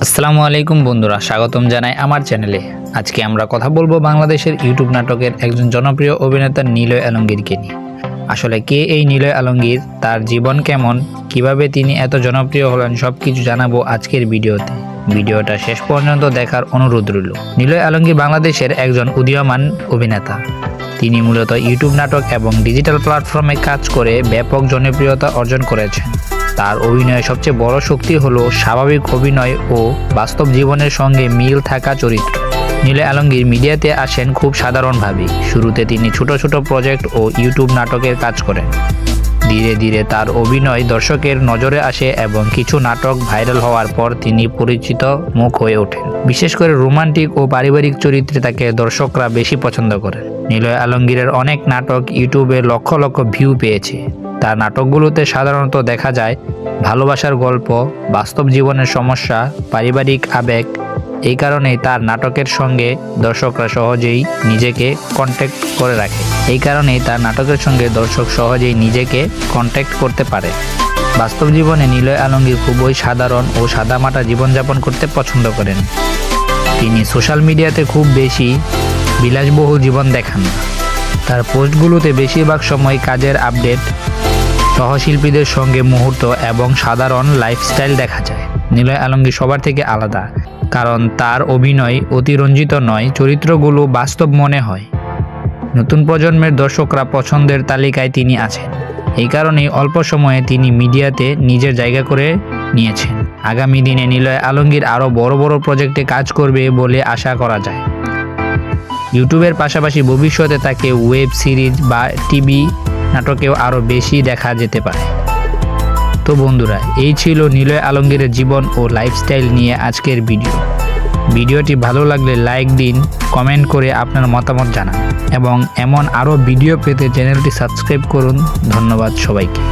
আসসালামু আলাইকুম বন্ধুরা, স্বাগতম জানাই আমার চ্যানেলে। আজকে আমরা কথা বলবো বাংলাদেশের ইউটিউব নাটকের একজন জনপ্রিয় অভিনেতা নিলয় আলমগীরকে নিয়ে। আসলে কে এই নিলয় আলমগীর, তার জীবন কেমন, কিভাবে তিনি এত জনপ্রিয় হলেন, সবকিছু জানাবো আজকের ভিডিওতে। ভিডিওটা শেষ পর্যন্ত দেখার অনুরোধ রইল। নিলয় আলমগীর বাংলাদেশের একজন উদীয়মান অভিনেতা। তিনি মূলত ইউটিউব নাটক এবং ডিজিটাল প্ল্যাটফর্মে কাজ করে ব্যাপক জনপ্রিয়তা অর্জন করেছেন। তার অভিনয়ের সবচেয়ে বড় শক্তি হলো স্বাভাবিক অভিনয় ও বাস্তব জীবনের সঙ্গে মিল থাকা চরিত্র। নিলয় আলমগীর মিডিয়াতে আসেন খুব সাধারণভাবে। শুরুতে তিনি ছোট ছোট প্রজেক্ট ও ইউটিউব নাটকের কাজ করেন। ধীরে ধীরে তার অভিনয় দর্শকের নজরে আসে এবং কিছু নাটক ভাইরাল হওয়ার পর তিনি পরিচিত মুখ হয়ে ওঠেন। বিশেষ করে রোমান্টিক ও পারিবারিক চরিত্রে তাকে দর্শকরা বেশি পছন্দ করেন। নিলয় আলমগীরের অনেক নাটক ইউটিউবে লক্ষ লক্ষ ভিউ পেয়েছে। তার নাটকগুলোতে সাধারণত দেখা যায় ভালোবাসার গল্প, বাস্তব জীবনের সমস্যা, পারিবারিক আবেগ। এই কারণেই তার নাটকের সঙ্গে দর্শক সহজেই নিজেকে কন্ট্যাক্ট করতে পারে। বাস্তব জীবনে নিলয় আলমগীর খুবই সাধারণ ও সাদামাটা জীবনযাপন করতে পছন্দ করেন। তিনি সোশ্যাল মিডিয়াতে খুব বেশি বিলাসবহুল জীবন দেখান না। তার পোস্টগুলোতে বেশিরভাগ সময় কাজের আপডেট, সহশিল্পীদের সঙ্গে মুহূর্ত এবং সাধারণ লাইফস্টাইল দেখা যায়। নিলয় আলমগীর সবার থেকে আলাদা, কারণ তার অভিনয় অতিরঞ্জিত নয়, চরিত্রগুলো বাস্তব মনে হয়। নতুন প্রজন্মের দর্শকরা পছন্দের তালিকায় তিনি আছেন। এই কারণেই অল্প সময়ে তিনি মিডিয়াতে নিজের জায়গা করে নিয়েছেন। আগামী দিনে নিলয় আলমগীর আরও বড় বড় প্রজেক্টে কাজ করবে বলে আশা করা যায়। ইউটিউবের পাশাপাশি ভবিষ্যতে তাকে ওয়েব সিরিজ বা টিভি নাটকেও আরও বেশি দেখা যেতে পারে। তো বন্ধুরা, এই ছিল নিলয় আলমগীরের জীবন ও লাইফস্টাইল নিয়ে আজকের ভিডিওটি ভালো লাগলে লাইক দিন, কমেন্ট করে আপনার মতামত জানান এবং এমন আরও ভিডিও পেতে চ্যানেলটি সাবস্ক্রাইব করুন। ধন্যবাদ সবাইকে।